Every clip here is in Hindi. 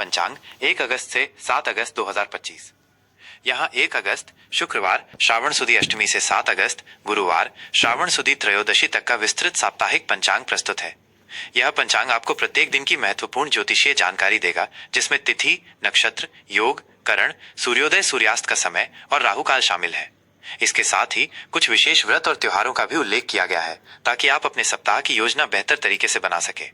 पंचांग 1 अगस्त से 7 अगस्त 2025। यहाँ 1 अगस्त शुक्रवार श्रावण सुदी अष्टमी से 7 अगस्त गुरुवार श्रावण सुदी त्रयोदशी तक का विस्तृत साप्ताहिक पंचांग प्रस्तुत है। यह पंचांग आपको प्रत्येक दिन की महत्वपूर्ण ज्योतिषीय जानकारी देगा, जिसमें तिथि, नक्षत्र, योग, करण, सूर्योदय सूर्यास्त का समय और राहुकाल शामिल है। इसके साथ ही कुछ विशेष व्रत और त्योहारों का भी उल्लेख किया गया है, ताकि आप अपने सप्ताह की योजना बेहतर तरीके से बना सके।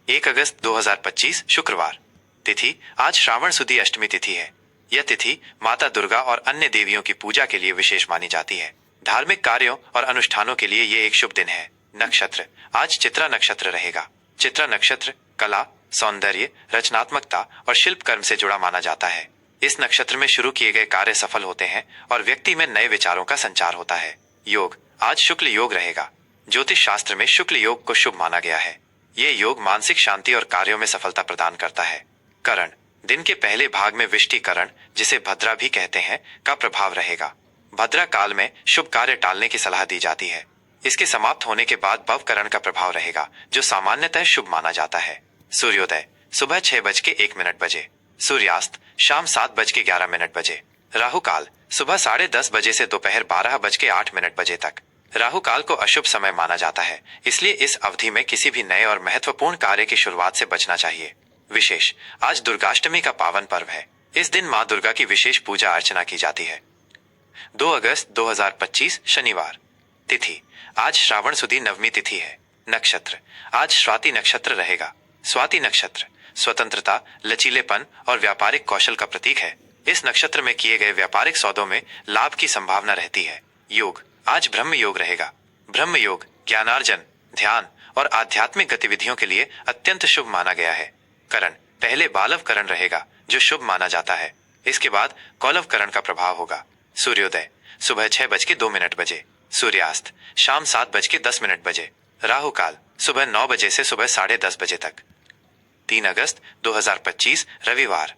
1 अगस्त 2025 शुक्रवार। तिथि आज श्रावण सुदी अष्टमी तिथि है। यह तिथि माता दुर्गा और अन्य देवियों की पूजा के लिए विशेष मानी जाती है। धार्मिक कार्यों और अनुष्ठानों के लिए ये एक शुभ दिन है। नक्षत्र आज चित्रा नक्षत्र रहेगा। चित्रा नक्षत्र कला, सौंदर्य, रचनात्मकता और शिल्प कर्म से जुड़ा माना जाता है। इस नक्षत्र में शुरू किए गए कार्य सफल होते हैं और व्यक्ति में नए विचारों का संचार होता है। योग आज शुक्ल योग रहेगा। ज्योतिष शास्त्र में शुक्ल योग को शुभ माना गया है। ये योग मानसिक शांति और कार्यों में सफलता प्रदान करता है। करण दिन के पहले भाग में विष्टिकरण, जिसे भद्रा भी कहते हैं, का प्रभाव रहेगा। भद्रा काल में शुभ कार्य टालने की सलाह दी जाती है। इसके समाप्त होने के बाद भवकरण का प्रभाव रहेगा, जो सामान्यतः शुभ माना जाता है। सूर्योदय सुबह 6:01 सूर्यास्त शाम 7:11 बजे। राहु काल सुबह 10:30 बजे से दोपहर 12:08 तक। राहु काल को अशुभ समय माना जाता है, इसलिए इस अवधि में किसी भी नए और महत्वपूर्ण कार्य की शुरुआत से बचना चाहिए। विशेष आज दुर्गाष्टमी का पावन पर्व है। इस दिन मां दुर्गा की विशेष पूजा अर्चना की जाती है। 2 अगस्त 2025 शनिवार। तिथि आज श्रावण सुदी नवमी तिथि है। नक्षत्र आज स्वाति नक्षत्र रहेगा। स्वाति नक्षत्र स्वतंत्रता, लचीलेपन और व्यापारिक कौशल का प्रतीक है। इस नक्षत्र में किए गए व्यापारिक सौदों में लाभ की संभावना रहती है। योग आज ब्रह्म योग रहेगा। ब्रह्म योग ज्ञानार्जन, ध्यान और आध्यात्मिक गतिविधियों के लिए अत्यंत शुभ माना गया है। करण पहले बालव करण रहेगा, जो शुभ माना जाता है। इसके बाद कौलव करण का प्रभाव होगा। सूर्योदय सुबह 6:02 सूर्यास्त शाम 7:10 राहु काल सुबह 9 बजे से सुबह 10:30 तक। 3 अगस्त 2025 रविवार।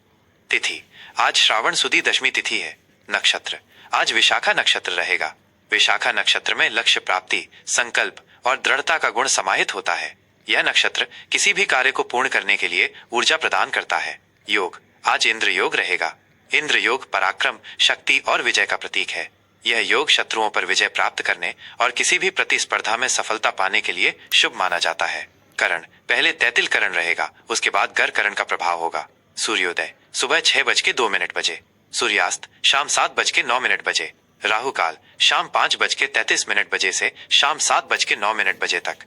तिथि आज श्रावण सुदी दशमी तिथि है। नक्षत्र आज विशाखा नक्षत्र रहेगा। विशाखा नक्षत्र में लक्ष्य प्राप्ति, संकल्प और दृढ़ता का गुण समाहित होता है। यह नक्षत्र किसी भी कार्य को पूर्ण करने के लिए ऊर्जा प्रदान करता है। योग आज इंद्र योग रहेगा। इंद्र योग पराक्रम, शक्ति और विजय का प्रतीक है। यह योग शत्रुओं पर विजय प्राप्त करने और किसी भी प्रतिस्पर्धा में सफलता पाने के लिए शुभ माना जाता है। करण पहले तैतिल करण रहेगा, उसके बाद गर करण का प्रभाव होगा। सूर्योदय सुबह 6:02 सूर्यास्त शाम 7:09 राहु काल शाम 5:33 से शाम 7:09 तक।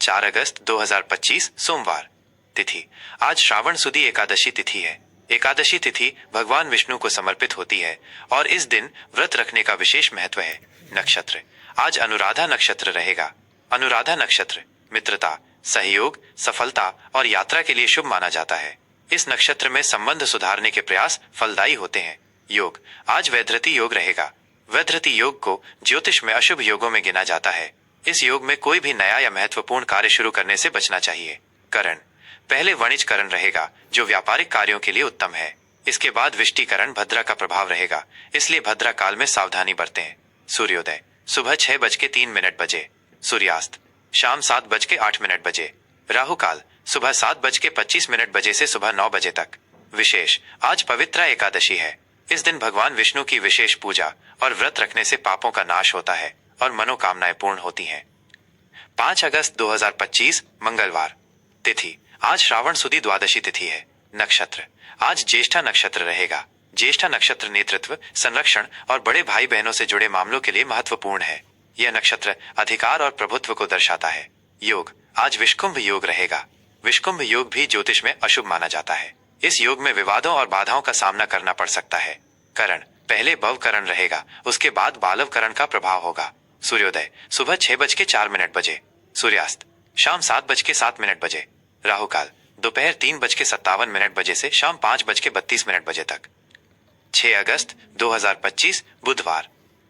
4 अगस्त 2025 सोमवार। तिथि आज श्रावण सुदी एकादशी तिथि है। एकादशी तिथि भगवान विष्णु को समर्पित होती है और इस दिन व्रत रखने का विशेष महत्व है। नक्षत्र आज अनुराधा नक्षत्र रहेगा। अनुराधा नक्षत्र मित्रता, सहयोग, सफलता और यात्रा के लिए शुभ माना जाता है। इस नक्षत्र में संबंध सुधारने के प्रयास फलदायी होते हैं। योग आज वैधृति योग रहेगा। वैधृति योग को ज्योतिष में अशुभ योगों में गिना जाता है। इस योग में कोई भी नया या महत्वपूर्ण कार्य शुरू करने से बचना चाहिए। करण पहले वणिज करण रहेगा, जो व्यापारिक कार्यों के लिए उत्तम है। इसके बाद विष्टिकरण भद्रा का प्रभाव रहेगा, इसलिए भद्रा काल में सावधानी बरतें। सूर्योदय सुबह 6:03 सूर्यास्त शाम 7:08 राहु काल सुबह 7:25 से सुबह 9 बजे तक। विशेष आज पवित्रा एकादशी है। इस दिन भगवान विष्णु की विशेष पूजा और व्रत रखने से पापों का नाश होता है और मनोकामनाएं पूर्ण होती हैं। 5 अगस्त 2025 मंगलवार। तिथि आज श्रावण सुदी द्वादशी तिथि है। नक्षत्र आज ज्येष्ठा नक्षत्र रहेगा। ज्येष्ठा नक्षत्र नेतृत्व, संरक्षण और बड़े भाई बहनों से जुड़े मामलों के लिए महत्वपूर्ण है। यह नक्षत्र अधिकार और प्रभुत्व को दर्शाता है। योग आज विषकुंभ योग रहेगा। विषकुंभ योग भी ज्योतिष में अशुभ माना जाता है। इस योग में विवादों और बाधाओं का सामना करना पड़ सकता है। करण पहले भव करण रहेगा, उसके बाद बालव करण का प्रभाव होगा। सूर्योदय सुबह 6:04 सूर्यास्त शाम 7:07 राहु काल दोपहर 3:57 से शाम 5:32 तक। 6 अगस्त 2025 बुधवार।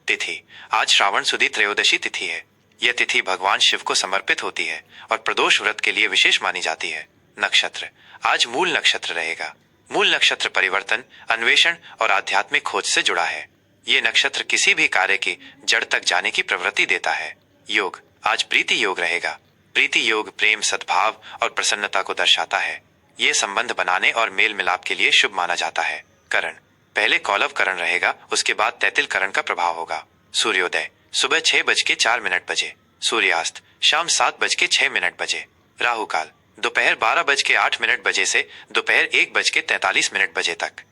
तिथि आज श्रावण सुदी त्रयोदशी तिथि है। यह तिथि भगवान शिव को समर्पित होती है और प्रदोष व्रत के लिए विशेष मानी जाती है। नक्षत्र आज मूल नक्षत्र रहेगा। मूल नक्षत्र परिवर्तन, अन्वेषण और आध्यात्मिक खोज से जुड़ा है। ये नक्षत्र किसी भी कार्य की जड़ तक जाने की प्रवृत्ति देता है। योग आज प्रीति योग रहेगा। प्रीति योग प्रेम, सद्भाव और प्रसन्नता को दर्शाता है। ये संबंध बनाने और मेल मिलाप के लिए शुभ माना जाता है। करण, पहले कौलव करण रहेगा, उसके बाद तैतिल करण का प्रभाव होगा। सूर्योदय सुबह 6:06 सूर्यास्त शाम 7:06 राहु काल दोपहर 12:08 बजे से दोपहर 1:43 तक।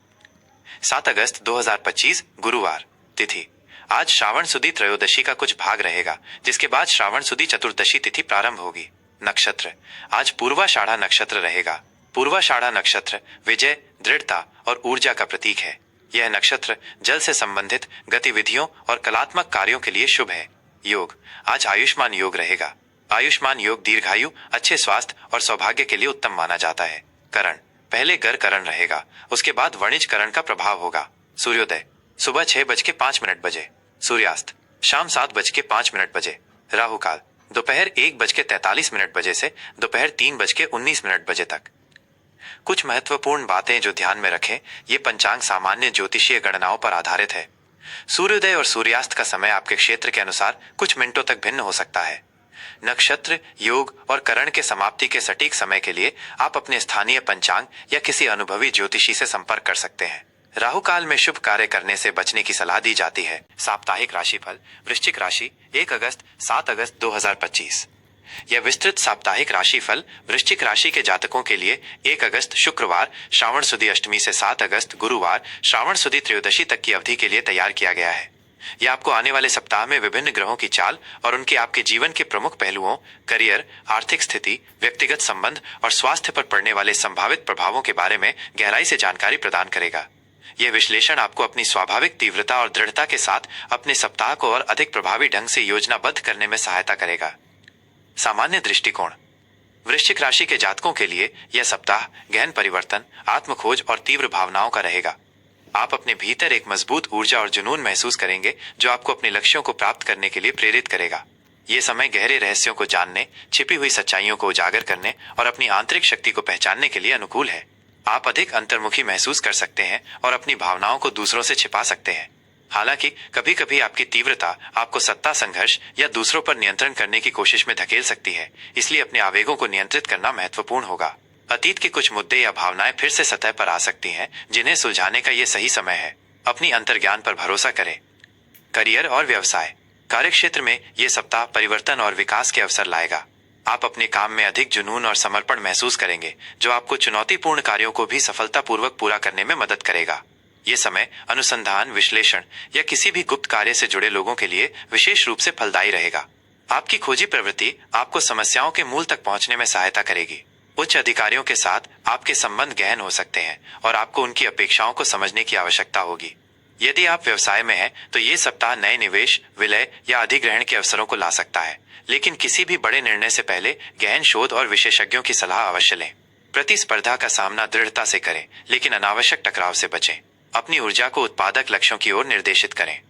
7 अगस्त 2025 गुरुवार। तिथि आज श्रावण सुदी त्रयोदशी का कुछ भाग रहेगा, जिसके बाद श्रावण सुदी चतुर्दशी तिथि प्रारंभ होगी। नक्षत्र आज पूर्वाषाढ़ा नक्षत्र रहेगा। पूर्वाषाढ़ा नक्षत्र विजय, दृढ़ता और ऊर्जा का प्रतीक है। यह नक्षत्र जल से संबंधित गतिविधियों और कलात्मक कार्यों के लिए शुभ है। योग आज आयुष्मान योग रहेगा। आयुष्मान योग दीर्घायु, अच्छे स्वास्थ्य और सौभाग्य के लिए उत्तम माना जाता है। करण पहले गर करण रहेगा, उसके बाद वणिज करण का प्रभाव होगा। सूर्योदय सुबह 6:05 सूर्यास्त शाम 7:05 राहु काल दोपहर 1:43 से दोपहर 3:19 तक। कुछ महत्वपूर्ण बातें जो ध्यान में रखें, ये पंचांग सामान्य ज्योतिषीय गणनाओं पर आधारित है। सूर्योदय और सूर्यास्त का समय आपके क्षेत्र के अनुसार कुछ मिनटों तक भिन्न हो सकता है। नक्षत्र, योग और करण के समाप्ति के सटीक समय के लिए आप अपने स्थानीय पंचांग या किसी अनुभवी ज्योतिषी से संपर्क कर सकते हैं। राहु काल में शुभ कार्य करने से बचने की सलाह दी जाती है। साप्ताहिक राशिफल वृश्चिक राशि 1 अगस्त 7 अगस्त 2025। यह विस्तृत साप्ताहिक राशिफल वृश्चिक राशि के जातकों के लिए 1 अगस्त शुक्रवार श्रावण सुदी अष्टमी से 7 अगस्त गुरुवार श्रावण सुदी त्रयोदशी तक की अवधि के लिए तैयार किया गया है। यह आपको आने वाले सप्ताह में विभिन्न ग्रहों की चाल और उनके आपके जीवन के प्रमुख पहलुओं, करियर, आर्थिक स्थिति, व्यक्तिगत संबंध और स्वास्थ्य पर पड़ने वाले संभावित प्रभावों के बारे में गहराई से जानकारी प्रदान करेगा। यह विश्लेषण आपको अपनी स्वाभाविक तीव्रता और दृढ़ता के साथ अपने सप्ताह को और अधिक प्रभावी ढंग से योजनाबद्ध करने में सहायता करेगा। सामान्य दृष्टिकोण वृश्चिक राशि के जातकों के लिए यह सप्ताह गहन परिवर्तन, आत्मखोज और तीव्र भावनाओं का रहेगा। आप अपने भीतर एक मजबूत ऊर्जा और जुनून महसूस करेंगे, जो आपको अपने लक्ष्यों को प्राप्त करने के लिए प्रेरित करेगा। ये समय गहरे रहस्यों को जानने, छिपी हुई सच्चाइयों को उजागर करने और अपनी आंतरिक शक्ति को पहचानने के लिए अनुकूल है। आप अधिक अंतर्मुखी महसूस कर सकते हैं और अपनी भावनाओं को दूसरों से छिपा सकते हैं। हालांकि कभी कभी आपकी तीव्रता आपको सत्ता संघर्ष या दूसरों पर नियंत्रण करने की कोशिश में धकेल सकती है, इसलिए अपने आवेगों को नियंत्रित करना महत्वपूर्ण होगा। अतीत के कुछ मुद्दे या भावनाएं फिर से सतह पर आ सकती हैं, जिन्हें सुलझाने का ये सही समय है। अपनी अंतर्ज्ञान पर भरोसा करें। करियर और व्यवसाय कार्यक्षेत्र में ये सप्ताह परिवर्तन और विकास के अवसर लाएगा। आप अपने काम में अधिक जुनून और समर्पण महसूस करेंगे, जो आपको चुनौतीपूर्ण कार्यों को भी सफलतापूर्वक पूरा करने में मदद करेगा। ये समय अनुसंधान, विश्लेषण या किसी भी गुप्त कार्य से जुड़े लोगों के लिए विशेष रूप से फलदायी रहेगा। आपकी खोजी प्रवृत्ति आपको समस्याओं के मूल तक पहुंचने में सहायता करेगी। उच्च अधिकारियों के साथ आपके संबंध गहन हो सकते हैं और आपको उनकी अपेक्षाओं को समझने की आवश्यकता होगी। यदि आप व्यवसाय में हैं, तो ये सप्ताह नए निवेश, विलय या अधिग्रहण के अवसरों को ला सकता है, लेकिन किसी भी बड़े निर्णय से पहले गहन शोध और विशेषज्ञों की सलाह अवश्य लें। प्रतिस्पर्धा का सामना दृढ़ता से करें, लेकिन अनावश्यक टकराव से बचें। अपनी ऊर्जा को उत्पादक लक्ष्यों की ओर निर्देशित करें।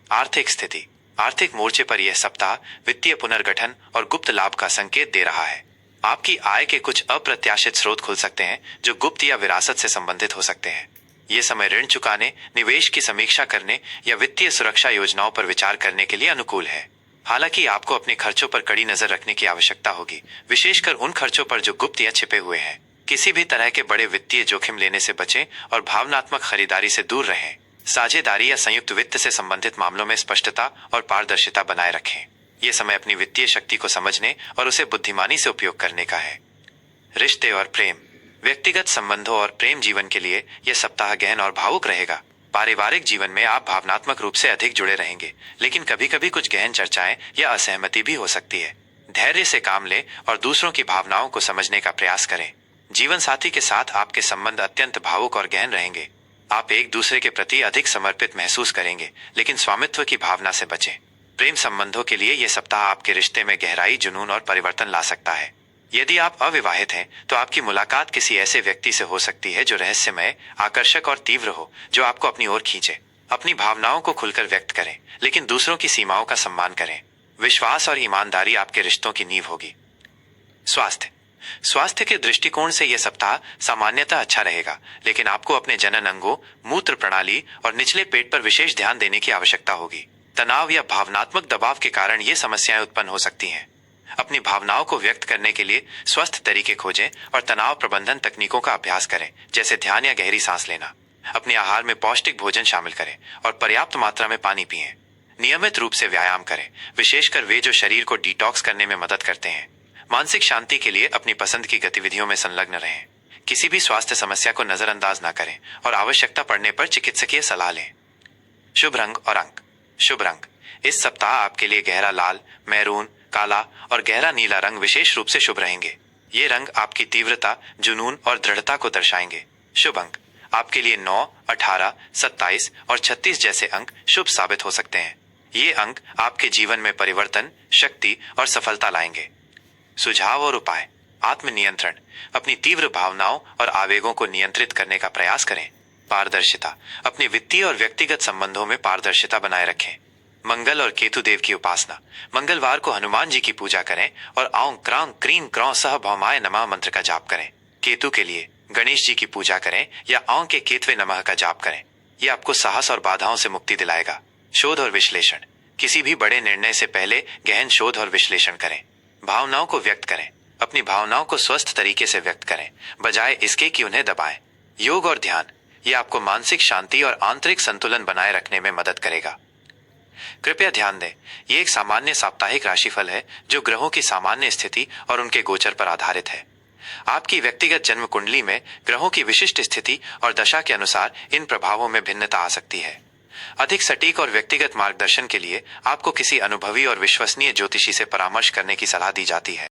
आर्थिक स्थिति आर्थिक मोर्चे पर यह सप्ताह वित्तीय पुनर्गठन और गुप्त लाभ का संकेत दे रहा है। आपकी आय के कुछ अप्रत्याशित स्रोत खुल सकते हैं, जो गुप्त या विरासत से संबंधित हो सकते हैं। ये समय ऋण चुकाने, निवेश की समीक्षा करने या वित्तीय सुरक्षा योजनाओं पर विचार करने के लिए अनुकूल है। हालांकि आपको अपने खर्चों पर कड़ी नजर रखने की आवश्यकता होगी, विशेषकर उन खर्चों पर जो गुप्त या छिपे हुए हैं। किसी भी तरह के बड़े वित्तीय जोखिम लेने से बचें और भावनात्मक खरीदारी से दूर रहें। साझेदारी या संयुक्त वित्त से संबंधित मामलों में स्पष्टता और पारदर्शिता बनाए रखें। यह समय अपनी वित्तीय शक्ति को समझने और उसे बुद्धिमानी से उपयोग करने का है। रिश्ते और प्रेम व्यक्तिगत संबंधों और प्रेम जीवन के लिए यह सप्ताह गहन और भावुक रहेगा। पारिवारिक जीवन में आप भावनात्मक रूप से अधिक जुड़े रहेंगे, लेकिन कभी कभी कुछ गहन चर्चाएं या असहमति भी हो सकती है। धैर्य से काम लें और दूसरों की भावनाओं को समझने का प्रयास करें। जीवन साथी के साथ आपके संबंध अत्यंत भावुक और गहन रहेंगे। आप एक दूसरे के प्रति अधिक समर्पित महसूस करेंगे, लेकिन स्वामित्व की भावना से बचें। प्रेम संबंधों के लिए यह सप्ताह आपके रिश्ते में गहराई, जुनून और परिवर्तन ला सकता है। यदि आप अविवाहित हैं, तो आपकी मुलाकात किसी ऐसे व्यक्ति से हो सकती है जो रहस्यमय, आकर्षक और तीव्र हो, जो आपको अपनी ओर खींचे। अपनी भावनाओं को खुलकर व्यक्त करें, लेकिन दूसरों की सीमाओं का सम्मान करें। विश्वास और ईमानदारी आपके रिश्तों की नींव होगी। स्वास्थ्य के दृष्टिकोण से यह सप्ताह सामान्यतः अच्छा रहेगा, लेकिन आपको अपने जनन अंगों, मूत्र प्रणाली और निचले पेट पर विशेष ध्यान देने की आवश्यकता होगी। तनाव या भावनात्मक दबाव के कारण ये समस्याएं उत्पन्न हो सकती हैं। अपनी भावनाओं को व्यक्त करने के लिए स्वस्थ तरीके खोजें और तनाव प्रबंधन तकनीकों का अभ्यास करें, जैसे ध्यान या गहरी सांस लेना। अपने आहार में पौष्टिक भोजन शामिल करें और पर्याप्त मात्रा में पानी पिएं। नियमित रूप से व्यायाम करें, विशेषकर वे जो शरीर को डिटॉक्स करने में मदद करते हैं। मानसिक शांति के लिए अपनी पसंद की गतिविधियों में संलग्न रहें। किसी भी स्वास्थ्य समस्या को नजरअंदाज न करें और आवश्यकता पड़ने पर चिकित्सकीय सलाह लें। शुभ रंग और अंक। शुभ रंग इस सप्ताह आपके लिए गहरा लाल, मैरून, काला और गहरा नीला रंग विशेष रूप से शुभ रहेंगे। ये रंग आपकी तीव्रता, जुनून और दृढ़ता को दर्शाएंगे। शुभ अंक आपके लिए 9, 18, 27 और 36 जैसे अंक शुभ साबित हो सकते हैं। ये अंक आपके जीवन में परिवर्तन, शक्ति और सफलता लाएंगे। सुझाव और उपाय। आत्मनियंत्रण। अपनी तीव्र भावनाओं और आवेगों को नियंत्रित करने का प्रयास करें। पारदर्शिता। अपने वित्तीय और व्यक्तिगत संबंधों में पारदर्शिता बनाए रखें। मंगल और केतु देव की उपासना। मंगलवार को हनुमान जी की पूजा करें और औं क्रां क्रीं क्रौं सह भौमाय नमः मंत्र का जाप करें। केतु के लिए गणेश जी की पूजा करें या औं के केतवे नमः का जाप करें। यह आपको साहस और बाधाओं से मुक्ति दिलाएगा। शोध और विश्लेषण। किसी भी बड़े निर्णय से पहले गहन शोध और विश्लेषण करें। भावनाओं को व्यक्त करें। अपनी भावनाओं को स्वस्थ तरीके से व्यक्त करें, बजाय इसके कि उन्हें दबाएं। योग और ध्यान। यह आपको मानसिक शांति और आंतरिक संतुलन बनाए रखने में मदद करेगा। कृपया ध्यान दें, यह एक सामान्य साप्ताहिक राशिफल है जो ग्रहों की सामान्य स्थिति और उनके गोचर पर आधारित है। आपकी व्यक्तिगत जन्म कुंडली में ग्रहों की विशिष्ट स्थिति और दशा के अनुसार इन प्रभावों में भिन्नता आ सकती है। अधिक सटीक और व्यक्तिगत मार्गदर्शन के लिए आपको किसी अनुभवी और विश्वसनीय ज्योतिषी से परामर्श करने की सलाह दी जाती है।